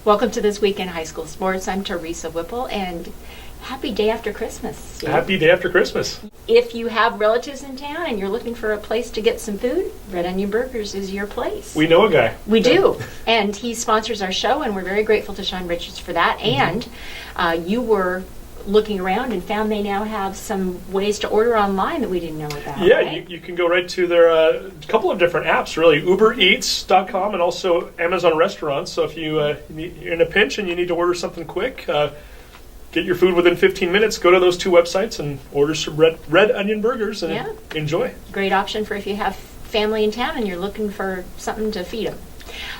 Welcome to This Week in High School Sports. I'm Teresa Whipple, and happy day after Christmas, Steve. Happy day after Christmas. If you have relatives in town and you're looking for a place to get some food, Red Onion Burgers is your place. We know a guy. We do, and he sponsors our show, and we're very grateful to Sean Richards for that. And you were looking around and found they now have some ways to order online that we didn't know about. Yeah, right? you can go right to their couple of different apps, really. UberEats.com and also Amazon Restaurants. So if you're in a pinch and you need to order something quick, get your food within 15 minutes, go to those two websites and order some red onion burgers and enjoy. Great option for if you have family in town and you're looking for something to feed them.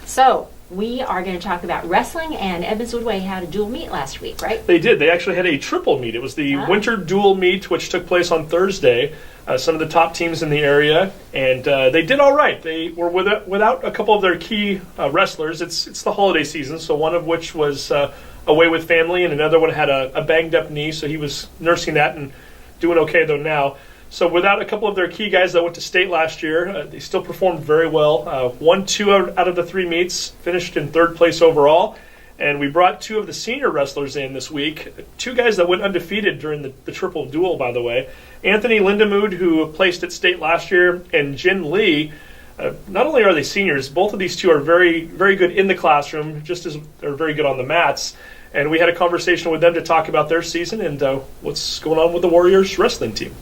So we are going to talk about wrestling, and Edmonds-Woodway had a dual meet last week, right? They did. They actually had a triple meet. It was the winter dual meet, which took place on Thursday. Some of the top teams in the area, and they did all right. They were without a couple of their key wrestlers. It's the holiday season, so one of which was away with family, and another one had a banged up knee, so he was nursing that and doing okay though now. So without a couple of their key guys that went to state last year, they still performed very well. Won 2 out of the 3 meets, finished in 3rd place overall. And we brought 2 of the senior wrestlers in this week, 2 guys that went undefeated during the triple duel, by the way. Anthony Lindamood, who placed at state last year, and Jin Lee. Not only are they seniors, both of these 2 are very, very good in the classroom, just as they're very good on the mats. And we had a conversation with them to talk about their season and what's going on with the Warriors wrestling team.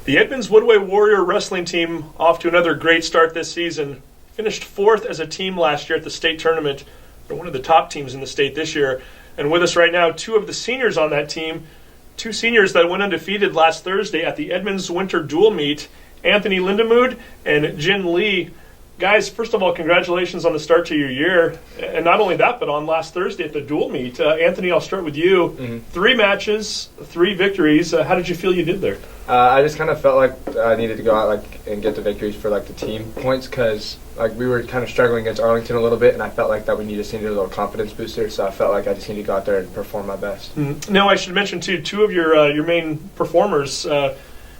The Edmonds-Woodway Warrior wrestling team off to another great start this season. Finished 4th as a team last year at the state tournament. They're one of the top teams in the state this year. And with us right now, 2 of the seniors on that team, 2 seniors that went undefeated last Thursday at the Edmonds Winter Dual Meet, Anthony Lindamood and Jin Lee. Guys, first of all, congratulations on the start to your year. And not only that, but on last Thursday at the dual meet. Anthony, I'll start with you. 3 matches, 3 victories. How did you feel you did there? I just kind of felt like I needed to go out and get the victories for the team points, because we were kind of struggling against Arlington a little bit, and I felt like that we needed a little confidence booster. So I felt like I just needed to go out there and perform my best. Now I should mention too, 2 of your main performers.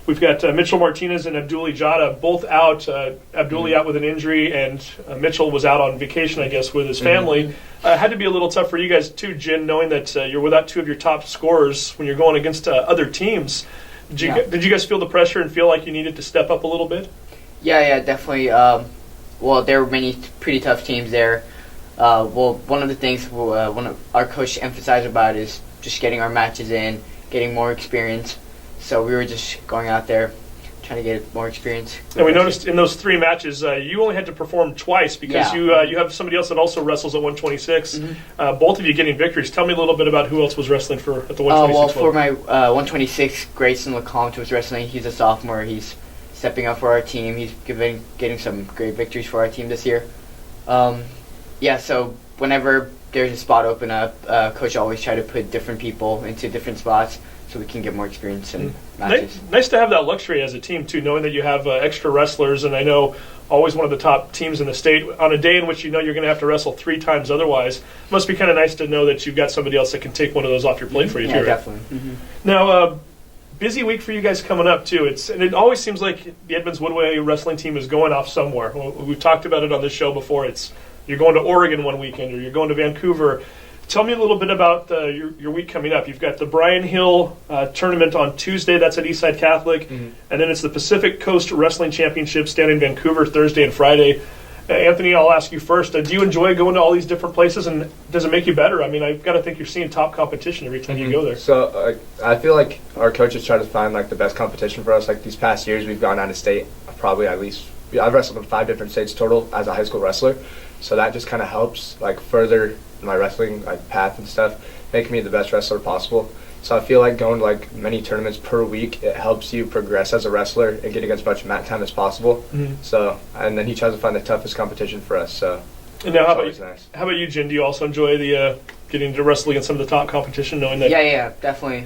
We've got Mitchell Martinez and Abduli Jada both out. Abduli out with an injury, and Mitchell was out on vacation, I guess, with his family. Had to be a little tough for you guys too, Jin, knowing that you're without 2 of your top scorers when you're going against other teams. Did you guys feel the pressure and feel like you needed to step up a little bit? Yeah, definitely. Well, there were many pretty tough teams there. One of the things our coach emphasized about is just getting our matches in, getting more experience. So we were just going out there trying to get more experience. And we noticed in those 3 matches, you only had to perform twice because you have somebody else that also wrestles at 126. Both of you getting victories. Tell me a little bit about who else was wrestling at the 126 for my 126, Grayson LeCompte was wrestling. He's a sophomore. He's stepping up for our team. He's getting some great victories for our team this year. So whenever there's a spot open up, coach always try to put different people into different spots so we can get more experience in matches. Nice to have that luxury as a team, too, knowing that you have extra wrestlers. And I know always one of the top teams in the state on a day in which you know you're going to have to wrestle 3 times otherwise. It must be kind of nice to know that you've got somebody else that can take one of those off your plate for you, too. Yeah, definitely. Now, busy week for you guys coming up, too. And it always seems like the Edmonds-Woodway wrestling team is going off somewhere. We've talked about it on this show before. You're going to Oregon one weekend, or you're going to Vancouver. Tell me a little bit about your week coming up. You've got the Brian Hill tournament on Tuesday. That's at Eastside Catholic. And then it's the Pacific Coast Wrestling Championships down in Vancouver Thursday and Friday. Anthony, I'll ask you first. Do you enjoy going to all these different places, and does it make you better? I mean, I've got to think you're seeing top competition every time you go there. So I feel like our coaches try to find the best competition for us. These past years, we've gone out of state probably at least. I've wrestled in 5 different states total as a high school wrestler. So that just kind of helps further my wrestling path and stuff, make me the best wrestler possible. So I feel like going to many tournaments per week, it helps you progress as a wrestler and get against as much mat time as possible. So, and then he tries to find the toughest competition for us. So, and now how about you, Jin? Do you also enjoy the getting to wrestle against some of the top competition, knowing that? Yeah, definitely.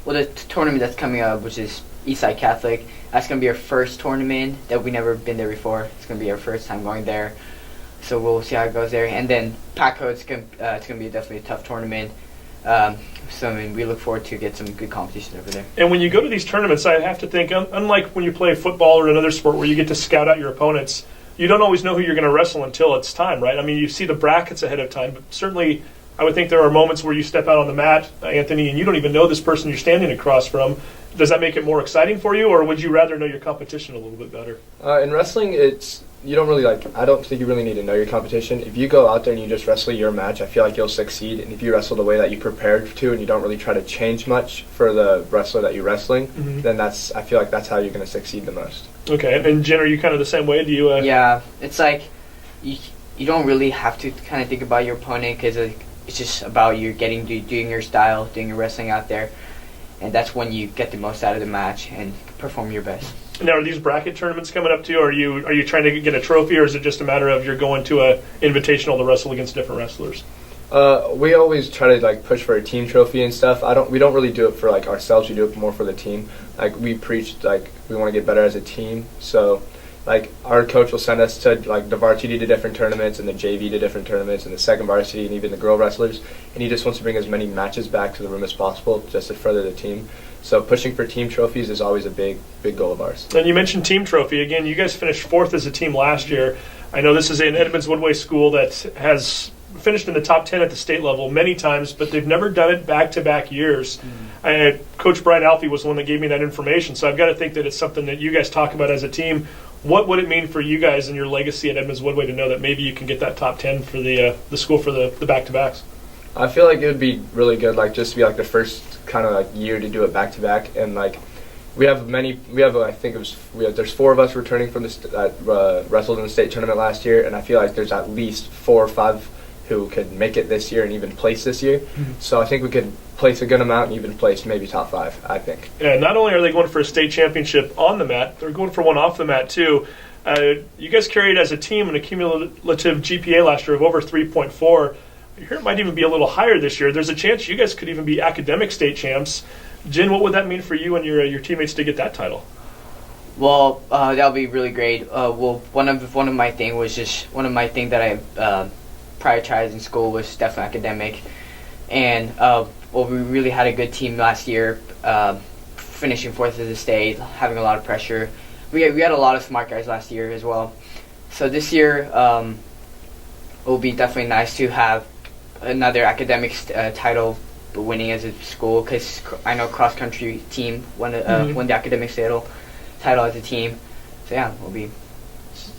The tournament that's coming up, which is Eastside Catholic, that's going to be our first tournament that we've never been there before. It's going to be our first time going there. So we'll see how it goes there. And then PACO, it's going to be definitely a tough tournament. We look forward to get some good competition over there. And when you go to these tournaments, I have to think, unlike when you play football or another sport where you get to scout out your opponents, you don't always know who you're going to wrestle until it's time, right? I mean, you see the brackets ahead of time, but certainly I would think there are moments where you step out on the mat, Anthony, and you don't even know this person you're standing across from. Does that make it more exciting for you, or would you rather know your competition a little bit better? In wrestling, you don't really I don't think you really need to know your competition. If you go out there and you just wrestle your match, I feel like you'll succeed. And if you wrestle the way that you prepared to and you don't really try to change much for the wrestler that you're wrestling, then I feel like that's how you're going to succeed the most. Okay, and Jen, are you kind of the same way? Do you? Yeah, it's like you don't really have to kind of think about your opponent because it's just about you doing your style, doing your wrestling out there, and that's when you get the most out of the match and perform your best. Now, are these bracket tournaments coming up too? Are you trying to get a trophy, or is it just a matter of you're going to a invitational to wrestle against different wrestlers? We always try to push for a team trophy and stuff. We don't really do it for ourselves. We do it more for the team. We preach we want to get better as a team. So our coach will send us to the varsity to different tournaments and the JV to different tournaments and the second varsity and even the girl wrestlers. And he just wants to bring as many matches back to the room as possible just to further the team. So pushing for team trophies is always a big goal of ours. And you mentioned team trophy. Again, you guys finished 4th as a team last year. I know this is an Edmonds-Woodway school that has finished in the top 10 at the state level many times, but they've never done it back-to-back years. Coach Brian Alfie was the one that gave me that information, so I've got to think that it's something that you guys talk about as a team. What would it mean for you guys and your legacy at Edmonds-Woodway to know that maybe you can get that top 10 for the school for the back-to-backs? I feel like it would be really good, just to be the first kind of year to do it back-to-back, and there's 4 of us returning from wrestled in the state tournament last year, and I feel like there's at least 4 or 5 who could make it this year and even place this year. So I think we could place a good amount and even place maybe top 5, I think. And not only are they going for a state championship on the mat, they're going for one off the mat too. You guys carried as a team an accumulative GPA last year of over 3.4. I hear it might even be a little higher this year. There's a chance you guys could even be academic state champs. Jen, what would that mean for you and your teammates to get that title? Well, that would be really great. One of my things that I prioritized in school was definitely academic, and we really had a good team last year, finishing 4th as a state, having a lot of pressure. We had a lot of smart guys last year as well. So this year, it will be definitely nice to have another academic title winning as a school, because I know cross country team won the academic title as a team. So yeah, it will be.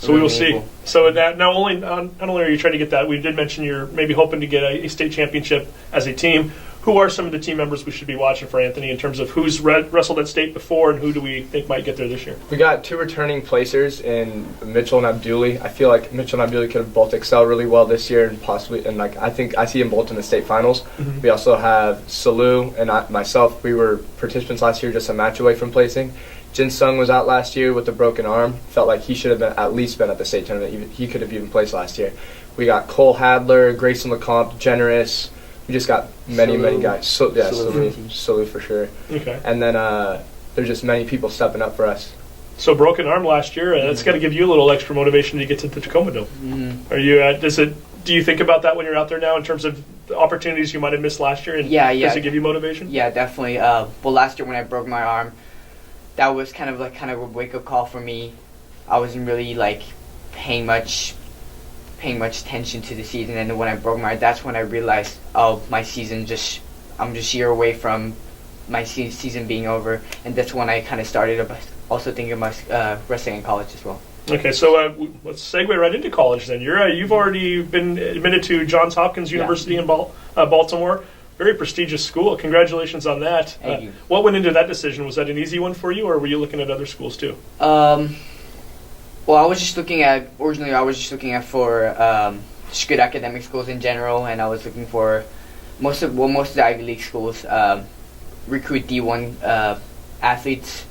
So we will see. So not only are you trying to get that, we did mention you're maybe hoping to get a state championship as a team. Who are some of the team members we should be watching for, Anthony, in terms of who's wrestled at state before and who do we think might get there this year? We got 2 returning placers in Mitchell and Abduli. I feel like Mitchell and Abduli could have both excelled really well this year and possibly, and I think I see them both in the state finals. We also have Salu and myself. We were participants last year, just a match away from placing. Jensung was out last year with a broken arm. Felt like he should have at least been at the state tournament. He could have even placed last year. We got Cole Hadler, Grayson LeCompte, Generous. We just got many guys. Salu for sure. Okay. And then there's just many people stepping up for us. So broken arm last year, that's got to give you a little extra motivation to get to the Tacoma Dome. Are you? Do you think about that when you're out there now in terms of the opportunities you might have missed last year? And does it give you motivation? Yeah, definitely. Well, last year when I broke my arm, that was kind of a wake up call for me. I wasn't really paying much attention to the season, and then when I broke my arm, that's when I realized, my season I'm just a year away from my season being over, and that's when I kind of started also thinking about wrestling in college as well. Okay, so let's segue right into college then. You've already been admitted to Johns Hopkins University in Baltimore. Very prestigious school. Congratulations on that. Thank you. What went into that decision? Was that an easy one for you, or were you looking at other schools too? Well, I was just looking at for just good academic schools in general, and I was looking for most of the Ivy League schools recruit D1 athletes.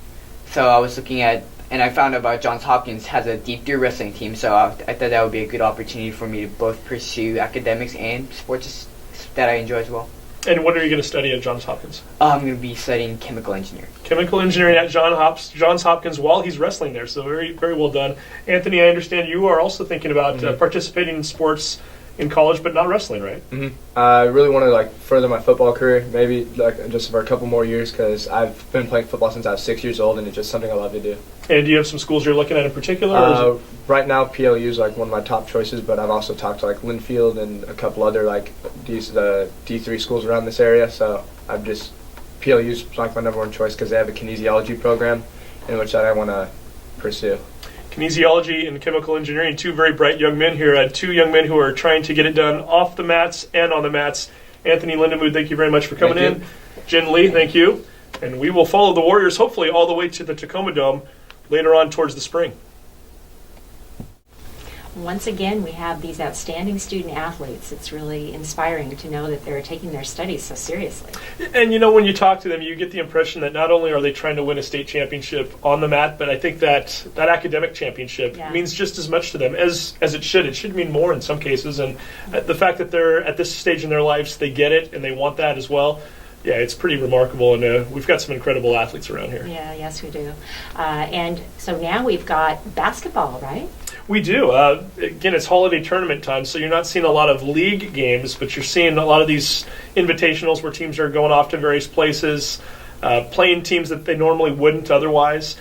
So I was looking at, and I found out about Johns Hopkins has a deep deer wrestling team. So I thought that would be a good opportunity for me to both pursue academics and sports that I enjoy as well. And what are you going to study at Johns Hopkins? I'm going to be studying chemical engineering. Chemical engineering at Johns Hopkins while he's wrestling there. So very, very well done. Anthony, I understand you are also thinking about participating in sports in college, but not wrestling, right? Mm-hmm. I really want to further my football career, maybe just for a couple more years, because I've been playing football since I was 6 years old, and it's just something I love to do. And do you have some schools you're looking at in particular? Right now, PLU is one of my top choices, but I've also talked to Linfield and a couple other the D3 schools around this area. So PLU is my number one choice because they have a kinesiology program in which I want to pursue. Kinesiology and chemical engineering, two very bright young men here. Two young men who are trying to get it done off the mats and on the mats. Anthony Lindamood, thank you very much for coming in. Jen Lee, thank you. And we will follow the Warriors hopefully all the way to the Tacoma Dome later on towards the spring. Once again, we have these outstanding student athletes. It's really inspiring to know that they're taking their studies so seriously. And when you talk to them, you get the impression that not only are they trying to win a state championship on the mat, but I think that academic championship means just as much to them as it should. It should mean more in some cases. And the fact that they're at this stage in their lives, they get it and they want that as well. Yeah, it's pretty remarkable, and we've got some incredible athletes around here. Yeah, yes, we do. And so now we've got basketball, right? We do. Again, it's holiday tournament time, so you're not seeing a lot of league games, but you're seeing a lot of these invitationals where teams are going off to various places, playing teams that they normally wouldn't otherwise,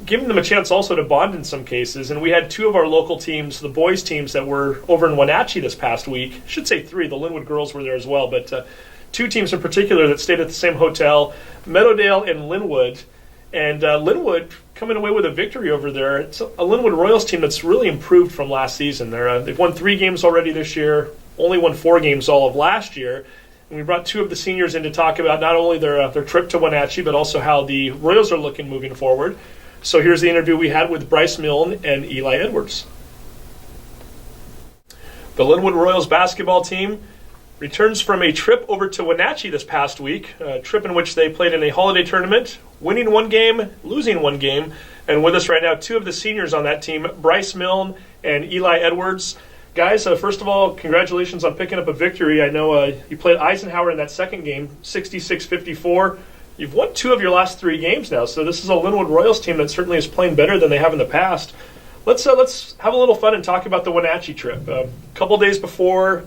giving them a chance also to bond in some cases. And we had two of our local teams, the boys' teams, that were over in Wenatchee this past week. I should say three. The Lynnwood girls were there as well, but two teams in particular that stayed at the same hotel, Meadowdale and Lynnwood. And Lynnwood coming away with a victory over there. It's a Lynnwood Royals team that's really improved from last season. They've won 3 games already this year, only won 4 games all of last year. And we brought 2 of the seniors in to talk about not only their trip to Wenatchee, but also how the Royals are looking moving forward. So here's the interview we had with Bryce Milne and Eli Edwards. The Lynnwood Royals basketball team returns from a trip over to Wenatchee this past week, a trip in which they played in a holiday tournament, winning 1 game, losing 1 game. And with us right now, 2 of the seniors on that team, Bryce Milne and Eli Edwards. Guys, first of all, congratulations on picking up a victory. I know you played Eisenhower in that second game, 66-54. You've won 2 of your last 3 games now, so this is a Lynnwood Royals team that certainly is playing better than they have in the past. Let's have a little fun and talk about the Wenatchee trip. A couple days before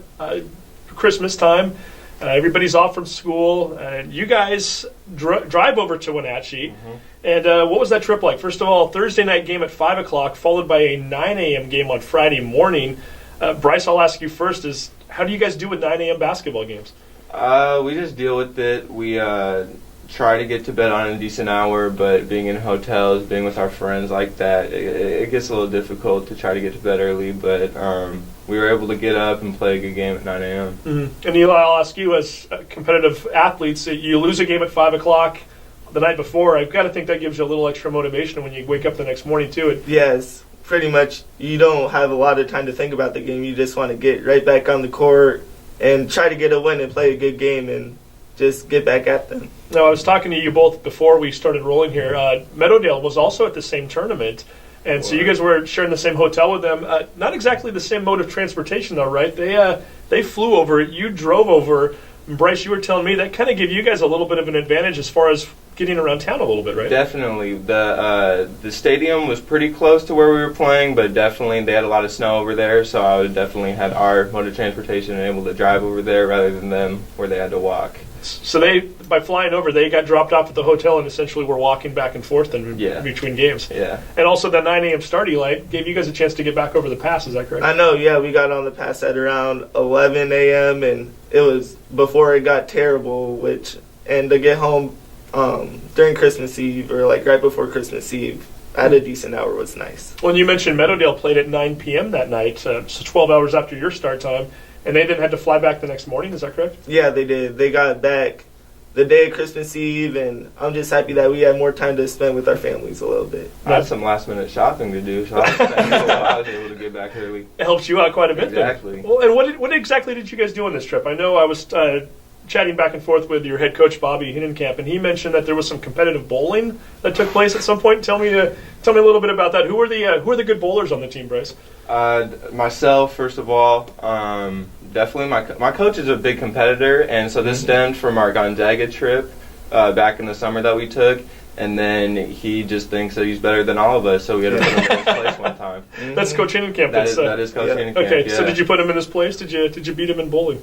Christmas time, everybody's off from school, and you guys drive over to Wenatchee. And what was that trip like? First of all, Thursday night game at 5 o'clock, followed by a 9 a.m. game on Friday morning. Bryce, I'll ask you first, how do you guys do with 9 a.m. basketball games? We just deal with it. We try to get to bed on a decent hour, but being in hotels, being with our friends like that, it gets a little difficult to try to get to bed early, but we were able to get up and play a good game at 9 a.m. Mm-hmm. And Eli, I'll ask you, as competitive athletes, you lose a game at 5 o'clock the night before. I've got to think that gives you a little extra motivation when you wake up the next morning, too. Yes, pretty much. You don't have a lot of time to think about the game. You just want to get right back on the court and try to get a win and play a good game and just get back at them. Now, I was talking to you both before we started rolling here. Meadowdale was also at the same tournament, and so you guys were sharing the same hotel with them. Not exactly the same mode of transportation, though, right? They flew over. You drove over. And Bryce, you were telling me that kind of gave you guys a little bit of an advantage as far as getting around town a little bit, right? Definitely. The stadium was pretty close to where we were playing, but definitely they had a lot of snow over there, so I would definitely had our mode of transportation and able to drive over there rather than them where they had to walk. So by flying over, they got dropped off at the hotel and essentially were walking back and forth in between games. Yeah. And also the 9 a.m. start, Eli, gave you guys a chance to get back over the pass. Is that correct? I know, yeah. We got on the pass at around 11 a.m., and it was before it got terrible, and to get home during Christmas Eve or right before Christmas Eve at a decent hour was nice. Well, you mentioned Meadowdale played at 9 p.m. that night, so 12 hours after your start time. And they then had to fly back the next morning, is that correct? Yeah, they did. They got back the day of Christmas Eve, and I'm just happy that we had more time to spend with our families a little bit. I had some last-minute shopping to do, so I was able to get back early. It helped you out quite a bit, exactly. Then. Well, and what exactly did you guys do on this trip? I know I was chatting back and forth with your head coach, Bobby Hinnenkamp, and he mentioned that there was some competitive bowling that took place at some point. Tell me a little bit about that. Who are the good bowlers on the team, Bryce? Myself, first of all. Definitely, my coach is a big competitor, and so this stemmed from our Gonzaga trip back in the summer that we took. and then he just thinks that he's better than all of us, so we had to put him in his place one time. That's Coach Hinenkamp. That is Coach Hinenkamp. Okay, yeah. so did you put him in his place? Did you beat him in bowling?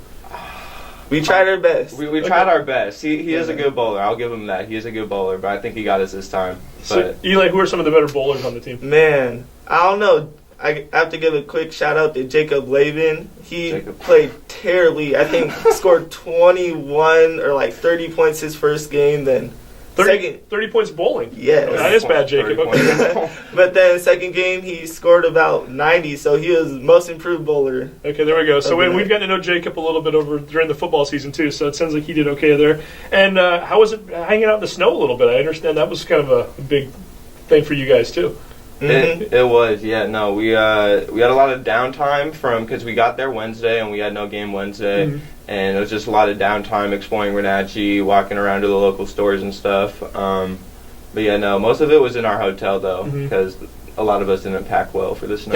We tried our best. We tried our best. He is a good bowler. I'll give him that. He is a good bowler, but I think he got us this time. So, Eli, who are some of the better bowlers on the team? Man, I don't know. I have to give a quick shout out to Jacob Laban. He played terribly. I think scored 21 or like 30 points his first game. Then 30 points bowling. Yes. That is bad, Jacob. Okay. But then second game he scored about 90, so he was most improved bowler. Okay, there we go. So we've gotten to know Jacob a little bit over during the football season too. So it sounds like he did okay there. And how was it hanging out in the snow a little bit? I understand that was kind of a big thing for you guys too. Mm-hmm. It was, yeah. No, we had a lot of downtime because we got there Wednesday and we had no game Wednesday, and it was just a lot of downtime exploring Wenatchee, walking around to the local stores and stuff. But yeah, no, most of it was in our hotel though, because a lot of us didn't pack well for the snow.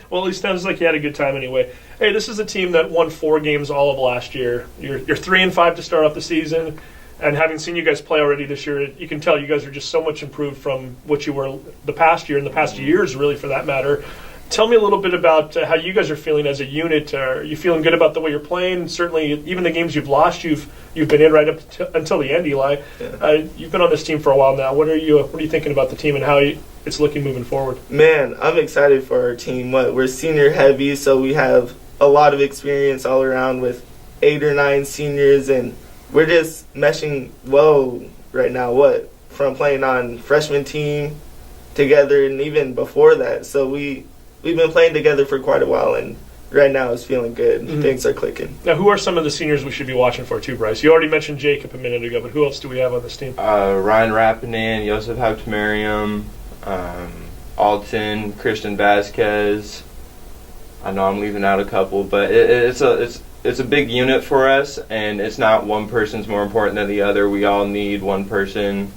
Well, at least sounds like you had a good time anyway. Hey, this is a team that won 4 games all of last year. You're 3-5 to start off the season. And having seen you guys play already this year, you can tell you guys are just so much improved from what you were the past year and the past years, really, for that matter. Tell me a little bit about how you guys are feeling as a unit. Are you feeling good about the way you're playing? Certainly, even the games you've lost, you've been in right up until the end, Eli. Yeah. You've been on this team for a while now. What are you thinking about the team and how it's looking moving forward? Man, I'm excited for our team. We're senior heavy, so we have a lot of experience all around with 8 or 9 seniors, and we're just meshing well right now. From playing on freshman team together and even before that. So we've been playing together for quite a while, and right now it's feeling good. Things are clicking. Now, who are some of the seniors we should be watching for too, Bryce? You already mentioned Jacob a minute ago, but who else do we have on this team? Ryan Rappanen, Joseph Hauptmariam, Alton, Christian Vasquez. I know I'm leaving out a couple, but it's a big unit for us, and it's not one person's more important than the other. We all need one person,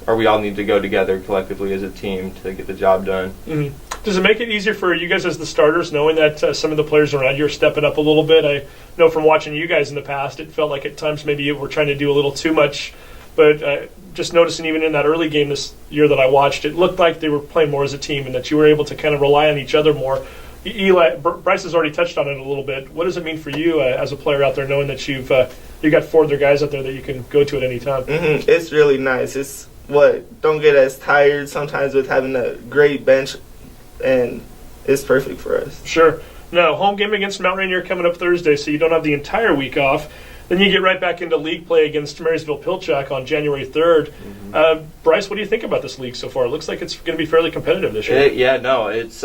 or we all need to go together collectively as a team to get the job done. Mm-hmm. Does it make it easier for you guys as the starters, knowing that some of the players around you are stepping up a little bit? I know from watching you guys in the past, it felt like at times maybe you were trying to do a little too much, but just noticing even in that early game this year that I watched, it looked like they were playing more as a team and that you were able to kind of rely on each other more. Eli, Bryce has already touched on it a little bit. What does it mean for you as a player out there, knowing that you got 4 other guys out there that you can go to at any time? It's really nice. It's don't get as tired sometimes with having a great bench, and it's perfect for us. Sure. Now, home game against Mount Rainier coming up Thursday, so you don't have the entire week off. Then you get right back into league play against Marysville-Pilchuck on January 3rd. Bryce, what do you think about this league so far? It looks like it's going to be fairly competitive this year. It's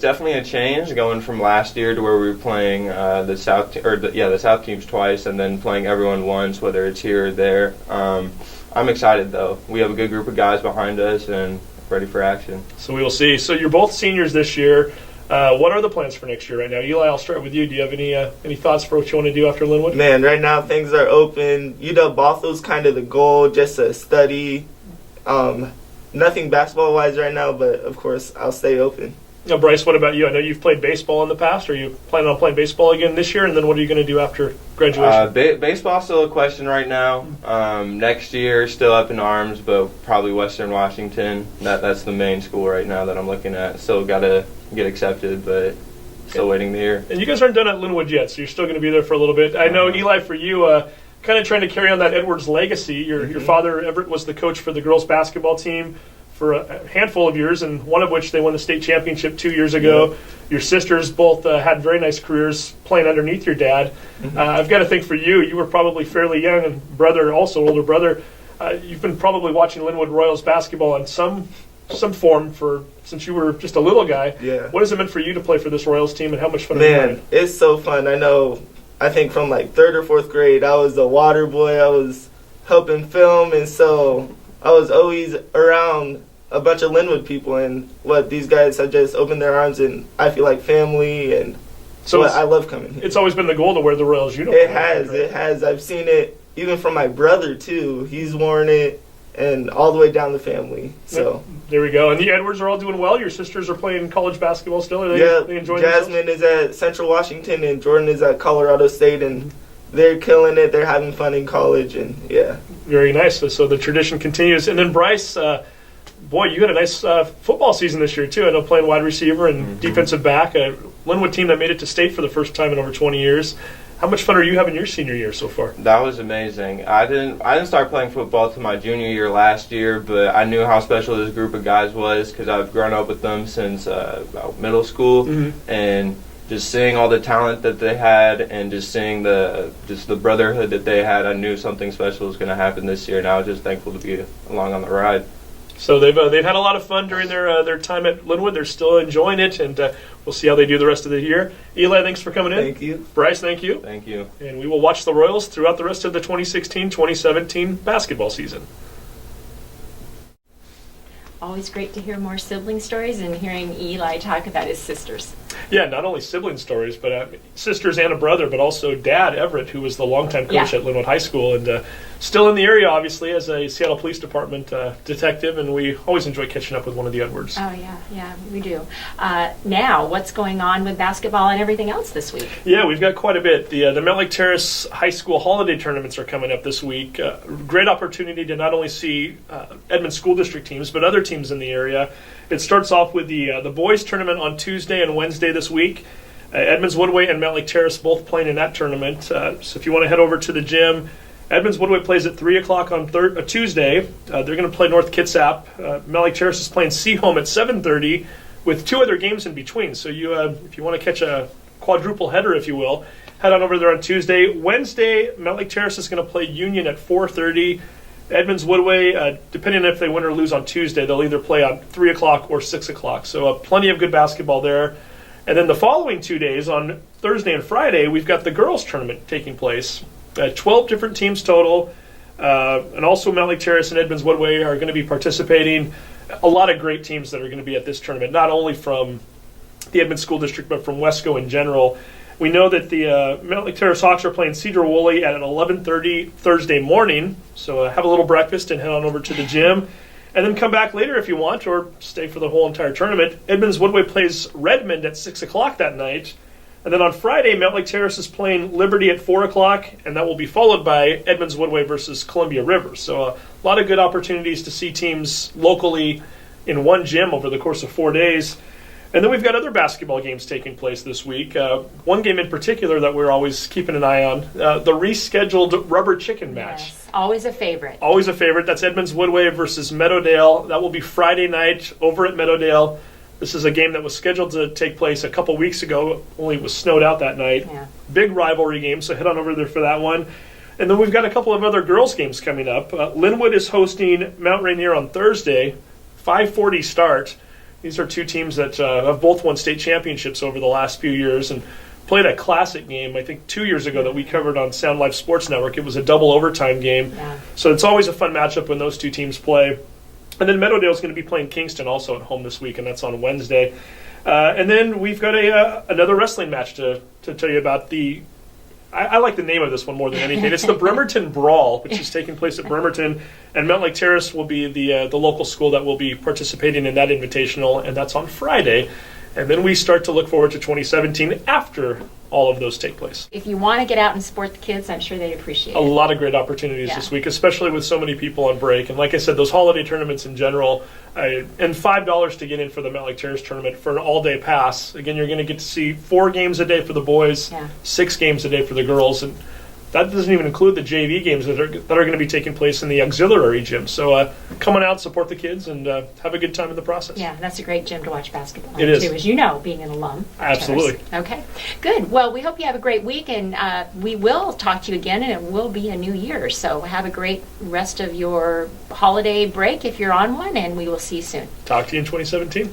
definitely a change going from last year to where we were playing the South teams twice and then playing everyone once, whether it's here or there. I'm excited though. We have a good group of guys behind us and ready for action. So we will see. So you're both seniors this year. What are the plans for next year right now? Eli, I'll start with you. Do you have any thoughts for what you want to do after Lynnwood? Man, right now things are open. Bothel's kind of the goal, just to study. Nothing basketball-wise right now, but of course I'll stay open. Now, Bryce, what about you? I know you've played baseball in the past. Are you planning on playing baseball again this year? And then what are you going to do after graduation? Baseball's still a question right now. Next year, still up in arms, but probably Western Washington. That's the main school right now that I'm looking at. Still got to get accepted, but still waiting to hear. And you guys aren't done at Lynnwood yet, so you're still going to be there for a little bit. I know, Eli, for you, kind of trying to carry on that Edwards legacy. Your father, Everett, was the coach for the girls' basketball team for a handful of years, and one of which they won the state championship 2 years ago. Your sisters both had very nice careers playing underneath your dad. I've got to think for you were probably fairly young, and brother, also older brother, you've been probably watching Lynnwood Royals basketball in some form since you were just a little guy. Yeah. What has it meant for you to play for this Royals team, and how much fun have you had? Man, it's so fun. I think from like 3rd or 4th grade, I was the water boy. I was helping film, and so I was always around a bunch of Lynnwood people, and these guys have just opened their arms, and I feel like family, and so I love coming here. It's always been the goal to wear the Royals uniform. It has. I've seen it even from my brother too. He's worn it, and all the way down the family. So there we go. And the Edwards are all doing well. Your sisters are playing college basketball still. Are they enjoying Jasmine themselves? is at Central Washington, and Jordan is at Colorado State, and they're killing it. They're having fun in college, and yeah. Very nice. So the tradition continues. And then Bryce, boy, you had a nice football season this year too. I know playing wide receiver and defensive back. A Lynnwood team that made it to state for the first time in over 20 years. How much fun are you having your senior year so far? That was amazing. I didn't start playing football till my junior year last year, but I knew how special this group of guys was because I've grown up with them since about middle school, and just seeing all the talent that they had and just seeing the brotherhood that they had, I knew something special was going to happen this year, and I was just thankful to be along on the ride. So they've had a lot of fun during their time at Lynnwood. They're still enjoying it, and we'll see how they do the rest of the year. Eli, thanks for coming in. Thank you. Bryce, thank you. Thank you. And we will watch the Royals throughout the rest of the 2016-2017 basketball season. Always great to hear more sibling stories and hearing Eli talk about his sisters. Yeah, not only sibling stories, but sisters and a brother, but also Dad, Everett, who was the longtime coach at Lynnwood High School, and still in the area, obviously, as a Seattle Police Department detective, and we always enjoy catching up with one of the Edwards. Oh, yeah, we do. Now, what's going on with basketball and everything else this week? Yeah, we've got quite a bit. The Mount Lake Terrace High School holiday tournaments are coming up this week. Great opportunity to not only see Edmonds School District teams, but other teams in the area. It starts off with the boys tournament on Tuesday and Wednesday this week. Edmonds-Woodway and Mount Lake Terrace both playing in that tournament. So if you want to head over to the gym, Edmonds-Woodway plays at 3 o'clock on Tuesday. They're going to play North Kitsap. Mount Lake Terrace is playing Seaholm at 7:30 with two other games in between. So you, if you want to catch a quadruple header, if you will, head on over there on Tuesday. Wednesday, Mount Lake Terrace is going to play Union at 4:30. Edmonds-Woodway, depending on if they win or lose on Tuesday, they'll either play on 3 o'clock or 6 o'clock. So plenty of good basketball there. And then the following 2 days, on Thursday and Friday, we've got the girls' tournament taking place. 12 different teams total. And also Mount Lake Terrace and Edmonds-Woodway are going to be participating. A lot of great teams that are going to be at this tournament, not only from the Edmonds School District, but from Wesco in general. We know that the Mount Lake Terrace Hawks are playing Cedar Woolley at an 11:30 Thursday morning. So have a little breakfast and head on over to the gym. And then come back later if you want, or stay for the whole entire tournament. Edmonds-Woodway plays Redmond at 6 o'clock that night. And then on Friday, Mount Lake Terrace is playing Liberty at 4 o'clock, and that will be followed by Edmonds-Woodway versus Columbia River. So a lot of good opportunities to see teams locally in one gym over the course of 4 days. And then we've got other basketball games taking place this week. One game in particular that we're always keeping an eye on, the rescheduled rubber chicken match. Yes, always a favorite. Always a favorite. That's Edmonds-Woodway versus Meadowdale. That will be Friday night over at Meadowdale. This is a game that was scheduled to take place a couple weeks ago, only it was snowed out that night. Yeah. Big rivalry game, so head on over there for that one. And then we've got a couple of other girls' games coming up. Lynnwood is hosting Mount Rainier on Thursday, 5:40 start. These are two teams that have both won state championships over the last few years and played a classic game, I think 2 years ago, that we covered on Sound Life Sports Network. It was a double overtime game. Yeah. So it's always a fun matchup when those two teams play. And then Meadowdale's going to be playing Kingston also at home this week, and that's on Wednesday. And then we've got another wrestling match to tell you about. I like the name of this one more than anything. It's the Bremerton Brawl, which is taking place at Bremerton, and Mount Lake Terrace will be the local school that will be participating in that invitational, and that's on Friday. And then we start to look forward to 2017 after all of those take place. If you want to get out and support the kids, I'm sure they'd appreciate it. A lot of great opportunities this week, especially with so many people on break. And like I said, those holiday tournaments in general, and $5 to get in for the Mount Lake Terrace tournament for an all-day pass. Again, you're going to get to see 4 games a day for the boys, 6 games a day for the girls, and that doesn't even include the JV games that are going to be taking place in the auxiliary gym. So come on out, support the kids, and have a good time in the process. Yeah, that's a great gym to watch basketball in, too, as you know, being an alum. Absolutely. Okay, good. Well, we hope you have a great week, and we will talk to you again, and it will be a new year. So have a great rest of your holiday break if you're on one, and we will see you soon. Talk to you in 2017.